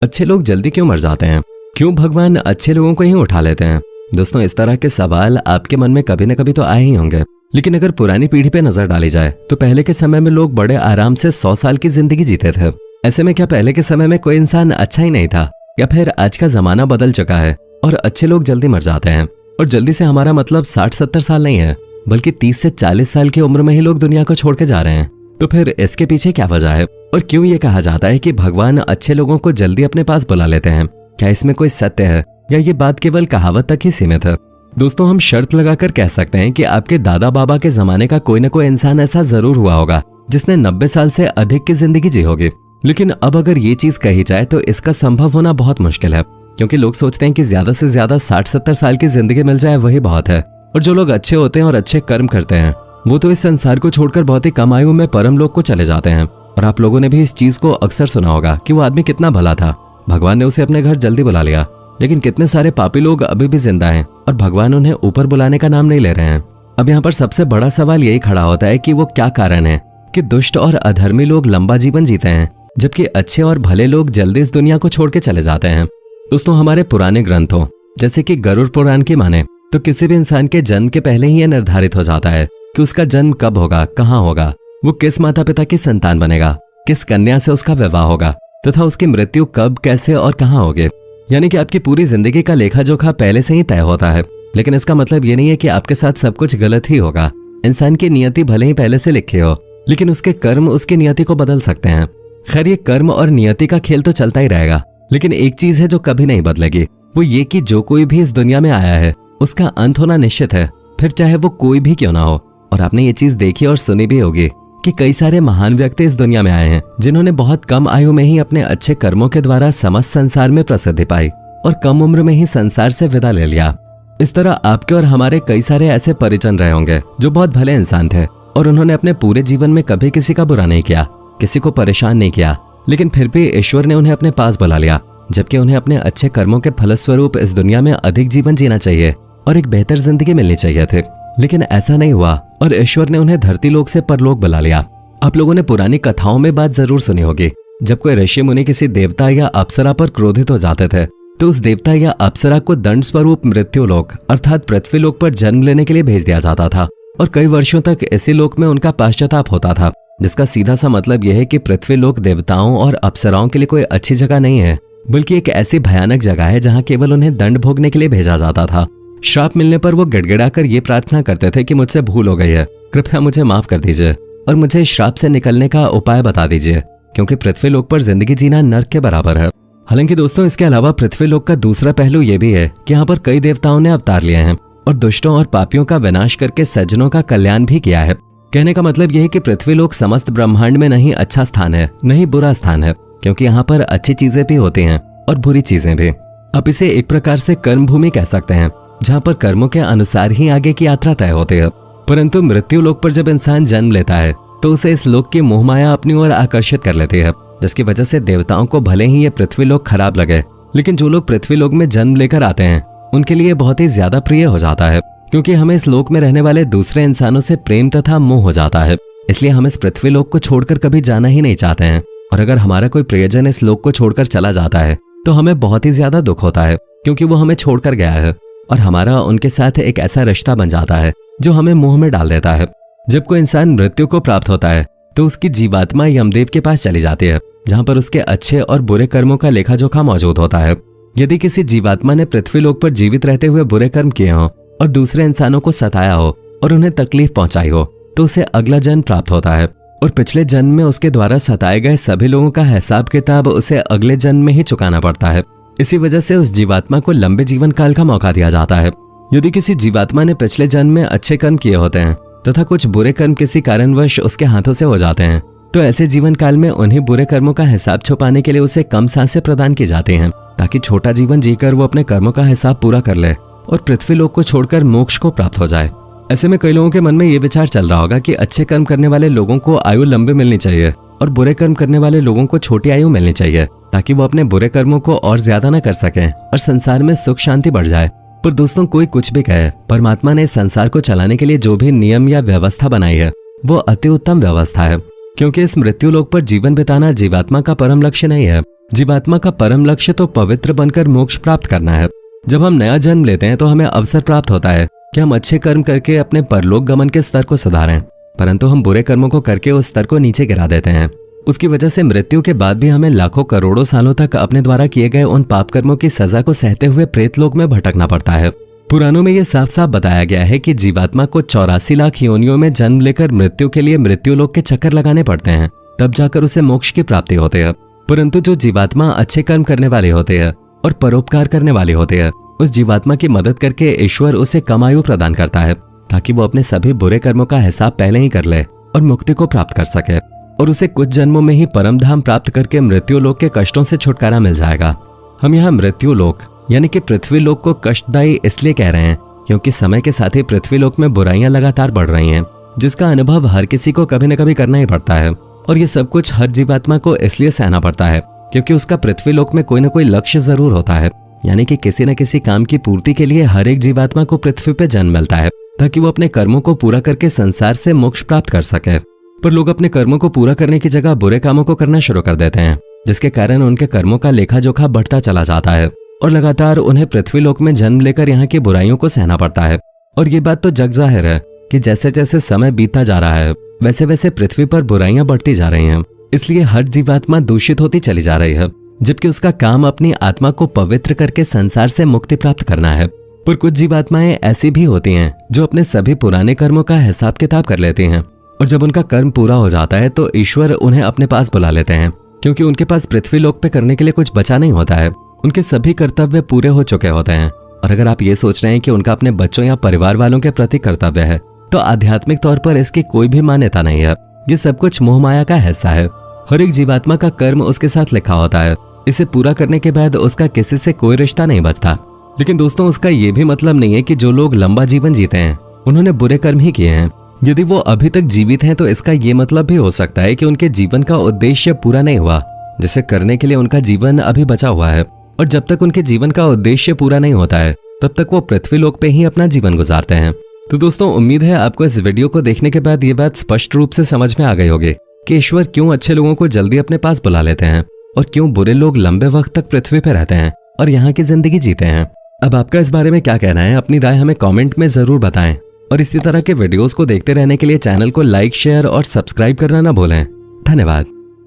अच्छे लोग जल्दी क्यों मर जाते हैं? क्यों भगवान अच्छे लोगों को ही उठा लेते हैं? दोस्तों, इस तरह के सवाल आपके मन में कभी न कभी तो आए ही होंगे। लेकिन अगर पुरानी पीढ़ी पे नजर डाली जाए तो पहले के समय में लोग बड़े आराम से 100 साल की जिंदगी जीते थे। ऐसे में क्या पहले के समय में कोई इंसान अच्छा ही नहीं था, या फिर आज का जमाना बदल चुका है और अच्छे लोग जल्दी मर जाते हैं? और जल्दी से हमारा मतलब 60-70 साल नहीं है, बल्कि 30 से 40 साल की उम्र में ही लोग दुनिया को छोड़ के जा रहे हैं। तो फिर इसके पीछे क्या वजह है और क्यों ये कहा जाता है कि भगवान अच्छे लोगों को जल्दी अपने पास बुला लेते हैं? क्या इसमें कोई सत्य है या ये बात केवल कहावत तक ही सीमित है? दोस्तों, हम शर्त लगाकर कह सकते हैं कि आपके दादा बाबा के जमाने का कोई न कोई इंसान ऐसा जरूर हुआ होगा जिसने 90 साल से अधिक की जिंदगी जी होगी। लेकिन अब अगर ये चीज कही जाए तो इसका संभव होना बहुत मुश्किल है, क्योंकि लोग सोचते हैं कि ज्यादा से ज्यादा 60-70 साल की जिंदगी मिल जाए वही बहुत है। और जो लोग अच्छे होते हैं और अच्छे कर्म करते हैं वो तो इस संसार को छोड़कर बहुत ही कम आयु में परम लोक को चले जाते हैं। और आप लोगों ने भी इस चीज को अक्सर सुना होगा कि वो आदमी कितना भला था, भगवान ने उसे अपने घर जल्दी बुला लिया। लेकिन कितने सारे पापी लोग अभी भी जिंदा हैं और भगवान उन्हें ऊपर बुलाने का नाम नहीं ले रहे हैं। अब यहाँ पर सबसे बड़ा सवाल यही खड़ा होता है कि वो क्या कारण है कि दुष्ट और अधर्मी लोग लंबा जीवन जीते हैं जबकि अच्छे और भले लोग जल्दी इस दुनिया को छोड़ के चले जाते हैं। दोस्तों, हमारे पुराने ग्रंथों जैसे कि गरुड़ पुराण की माने तो किसी भी इंसान के जन्म के पहले ही यह निर्धारित हो जाता है कि उसका जन्म कब होगा, कहाँ होगा, वो किस माता पिता की संतान बनेगा, किस कन्या से उसका विवाह होगा तथा उसकी मृत्यु कब, कैसे और कहाँ होगी। यानी कि आपकी पूरी जिंदगी का लेखा जोखा पहले से ही तय होता है। लेकिन इसका मतलब ये नहीं है कि आपके साथ सब कुछ गलत ही होगा। इंसान की नियति भले ही पहले से लिखी हो, लेकिन उसके कर्म उसकी नियति को बदल सकते हैं। खैर, ये कर्म और नियति का खेल तो चलता ही रहेगा, लेकिन एक चीज है जो कभी नहीं बदलेगी, वो ये कि जो कोई भी इस दुनिया में आया है उसका अंत होना निश्चित है, फिर चाहे वो कोई भी क्यों ना हो। और आपने ये चीज देखी और सुनी भी होगी कि कई सारे महान व्यक्ति इस दुनिया में आए हैं जिन्होंने बहुत कम आयु में ही अपने अच्छे कर्मों के द्वारा समस्त संसार में प्रसिद्धि पाई और कम उम्र में ही संसार से विदा ले लिया। इस तरह आपके और हमारे कई सारे ऐसे परिजन रहे होंगे जो बहुत भले इंसान थे और उन्होंने अपने पूरे जीवन में कभी किसी का बुरा नहीं किया, किसी को परेशान नहीं किया, लेकिन फिर भी ईश्वर ने उन्हें अपने पास बुला लिया, जबकि उन्हें अपने अच्छे कर्मों के फलस्वरूप इस दुनिया में अधिक जीवन जीना चाहिए और एक बेहतर जिंदगी मिलनी चाहिए थी। लेकिन ऐसा नहीं हुआ और ईश्वर ने उन्हें धरती लोक से परलोक बुला लिया। आप लोगों ने पुरानी कथाओं में बात जरूर सुनी होगी, जब कोई ऋषि मुनि किसी देवता या अप्सरा पर क्रोधित हो जाते थे तो उस देवता या अप्सरा को दंड स्वरूप मृत्यु लोक अर्थात पृथ्वी लोक पर जन्म लेने के लिए भेज दिया जाता था और कई वर्षों तक इसी लोक में उनका पश्चाताप होता था, जिसका सीधा सा मतलब यह है कि पृथ्वी लोक देवताओं और अप्सराओं के लिए कोई अच्छी जगह नहीं है, बल्कि एक ऐसी भयानक जगह है जहाँ केवल उन्हें दंड भोगने के लिए भेजा जाता था। श्राप मिलने पर वो गिड़गिड़ाकर ये प्रार्थना करते थे कि मुझसे भूल हो गई है, कृपया मुझे माफ कर दीजिए और मुझे श्राप से निकलने का उपाय बता दीजिए, क्योंकि पृथ्वी लोक पर जिंदगी जीना नर्क के बराबर है। हालांकि दोस्तों, इसके अलावा पृथ्वी लोक का दूसरा पहलू ये भी है कि यहाँ पर कई देवताओं ने अवतार लिए हैं और दुष्टों और पापियों का विनाश करके सज्जनों का कल्याण भी किया है। कहने का मतलब यह है कि पृथ्वी लोक समस्त ब्रह्मांड में नहीं अच्छा स्थान है, नहीं बुरा स्थान है, क्योंकि यहाँ पर अच्छी चीजें भी होती हैं और बुरी चीजें भी। आप इसे एक प्रकार से कर्म भूमि कह सकते हैं, जहाँ पर कर्मों के अनुसार ही आगे की यात्रा तय होती है। परंतु मृत्यु लोक पर जब इंसान जन्म लेता है तो उसे इस लोक की मोहमाया अपनी ओर आकर्षित कर लेती है, जिसकी वजह से देवताओं को भले ही ये पृथ्वी लोक खराब लगे, लेकिन जो लोग पृथ्वी लोक में जन्म लेकर आते हैं उनके लिए बहुत ही ज्यादा प्रिय हो जाता है, क्योंकि हमें इस लोक में रहने वाले दूसरे इंसानों से प्रेम तथा मोह हो जाता है। इसलिए हम इस पृथ्वी लोक को छोड़कर कभी जाना ही नहीं चाहते हैं। और अगर हमारा कोई प्रियजन इस लोक को छोड़कर चला जाता है तो हमें बहुत ही ज्यादा दुख होता है, क्योंकि वो हमें छोड़कर गया है और हमारा उनके साथ एक ऐसा रिश्ता बन जाता है जो हमें मोह में डाल देता है। जब कोई इंसान मृत्यु को प्राप्त होता है तो उसकी जीवात्मा यमदेव के पास चली जाती है, जहाँ पर उसके अच्छे और बुरे कर्मों का लेखा जोखा मौजूद होता है। यदि किसी जीवात्मा ने पृथ्वी लोक पर जीवित रहते हुए बुरे कर्म किए हों और दूसरे इंसानों को सताया हो और उन्हें तकलीफ पहुंचाई हो तो उसे अगला जन्म प्राप्त होता है और पिछले जन्म में उसके द्वारा सताए गए सभी लोगों का हिसाब किताब उसे अगले जन्म में ही चुकाना पड़ता है। इसी वजह से उस जीवात्मा को लंबे जीवन काल का मौका दिया जाता है। यदि किसी जीवात्मा ने पिछले जन्म में अच्छे कर्म किए होते हैं तथा कुछ बुरे कर्म किसी कारणवश उसके हाथों से हो जाते हैं तो ऐसे जीवन काल में उन्हीं बुरे कर्मों का हिसाब छुपाने के लिए उसे कम सांसें प्रदान की जाती हैं, ताकि छोटा जीवन जीकर वो अपने कर्मों का हिसाब पूरा कर ले और पृथ्वी लोक को छोड़कर मोक्ष को प्राप्त हो जाए। ऐसे में कई लोगों के मन में ये विचार चल रहा होगा कि अच्छे कर्म करने वाले लोगों को आयु लंबी मिलनी चाहिए और बुरे कर्म करने वाले लोगों को छोटी आयु मिलनी चाहिए, ताकि वो अपने बुरे कर्मों को और ज्यादा न कर सकें और संसार में सुख शांति बढ़ जाए। पर दोस्तों, कोई कुछ भी कहे, परमात्मा ने संसार को चलाने के लिए जो भी नियम या व्यवस्था बनाई है वो अति उत्तम व्यवस्था है, क्योंकि इस मृत्यु लोक पर जीवन बिताना जीवात्मा का परम लक्ष्य नहीं है, जीवात्मा का परम लक्ष्य तो पवित्र बनकर मोक्ष प्राप्त करना है। जब हम नया जन्म लेते हैं तो हमें अवसर प्राप्त होता है कि हम अच्छे कर्म करके अपने परलोक गमन के स्तर को सुधारें, परंतु हम बुरे कर्मों को करके उस स्तर को नीचे गिरा देते हैं। उसकी वजह से मृत्यु के बाद भी हमें लाखों करोड़ों सालों तक अपने द्वारा किए गए उन पाप कर्मों की सजा को सहते हुए प्रेतलोक में भटकना पड़ता है। पुराणों में यह साफ साफ बताया गया है कि जीवात्मा को 84 लाख योनियों में जन्म लेकर मृत्यु के लिए मृत्युलोक के चक्कर लगाने पड़ते हैं, तब जाकर उसे मोक्ष की प्राप्ति होती है। परंतु जो जीवात्मा अच्छे कर्म करने वाले होते हैं और परोपकार करने वाले होते हैं, उस जीवात्मा की मदद करके ईश्वर उसे कम आयु प्रदान करता है ताकि वो अपने सभी बुरे कर्मों का हिसाब पहले ही कर ले और मुक्ति को प्राप्त कर सके, और उसे कुछ जन्मों में ही परम धाम प्राप्त करके मृत्यु लोक के कष्टों से छुटकारा मिल जाएगा। हम यहाँ मृत्यु लोक यानी कि पृथ्वी लोक को कष्टदायी इसलिए कह रहे हैं क्योंकि समय के साथ ही पृथ्वी लोक में बुराइयां लगातार बढ़ रही हैं, जिसका अनुभव हर किसी को कभी न कभी करना ही पड़ता है। और ये सब कुछ हर जीवात्मा को इसलिए सहना पड़ता है क्योंकि उसका पृथ्वी लोक में कोई न कोई लक्ष्य जरूर होता है, यानी कि किसी न किसी काम की पूर्ति के लिए हर एक जीवात्मा को पृथ्वी पे जन्म मिलता है ताकि वो अपने कर्मों को पूरा करके संसार से मोक्ष प्राप्त कर सके। पर लोग अपने कर्मों को पूरा करने की जगह बुरे कामों को करना शुरू कर देते हैं, जिसके कारण उनके कर्मों का लेखा जोखा बढ़ता चला जाता है और लगातार उन्हें पृथ्वी लोक में जन्म लेकर यहाँ की बुराइयों को सहना पड़ता है। और ये बात तो जग जाहिर है कि जैसे जैसे समय बीतता जा रहा है वैसे वैसे पृथ्वी पर बुराइयां बढ़ती जा रही हैं, इसलिए हर जीवात्मा दूषित होती चली जा रही है, जबकि उसका काम अपनी आत्मा को पवित्र करके संसार से मुक्ति प्राप्त करना है। पर कुछ जीवात्माएं ऐसी भी होती हैं जो अपने सभी पुराने कर्मों का हिसाब किताब कर लेती हैं, और जब उनका कर्म पूरा हो जाता है तो ईश्वर उन्हें अपने पास बुला लेते हैं, क्योंकि उनके पास पृथ्वी लोक पे करने के लिए कुछ बचा नहीं होता है। उनके सभी कर्तव्य पूरे हो चुके होते हैं। और अगर आप ये सोच रहे हैं कि उनका अपने बच्चों या परिवार वालों के प्रति कर्तव्य है, तो आध्यात्मिक तौर पर इसकी कोई भी मान्यता नहीं है। ये सब कुछ मोह माया का हिस्सा है। हर एक जीवात्मा का कर्म उसके साथ लिखा होता है, इसे पूरा करने के बाद उसका किसी से कोई रिश्ता नहीं बचता। लेकिन दोस्तों, उसका ये भी मतलब नहीं है कि जो लोग लंबा जीवन जीते हैं उन्होंने बुरे कर्म ही किए हैं। यदि वो अभी तक जीवित हैं तो इसका ये मतलब भी हो सकता है कि उनके जीवन का उद्देश्य पूरा नहीं हुआ, जिसे करने के लिए उनका जीवन अभी बचा हुआ है। और जब तक उनके जीवन का उद्देश्य पूरा नहीं होता है तब तक वो पृथ्वी लोक पे ही अपना जीवन गुजारते हैं। तो दोस्तों, उम्मीद है आपको इस वीडियो को देखने के बाद ये बात स्पष्ट रूप से समझ में आ गई होगी कि ईश्वर क्यों अच्छे लोगों को जल्दी अपने पास बुला लेते हैं और क्यों बुरे लोग लंबे वक्त तक पृथ्वी पे रहते हैं और यहाँ की जिंदगी जीते हैं। अब आपका इस बारे में क्या कहना है? अपनी राय हमें कमेंट में जरूर बताएं और इसी तरह के वीडियोस को देखते रहने के लिए चैनल को लाइक, शेयर और सब्सक्राइब करना ना भूलें। धन्यवाद।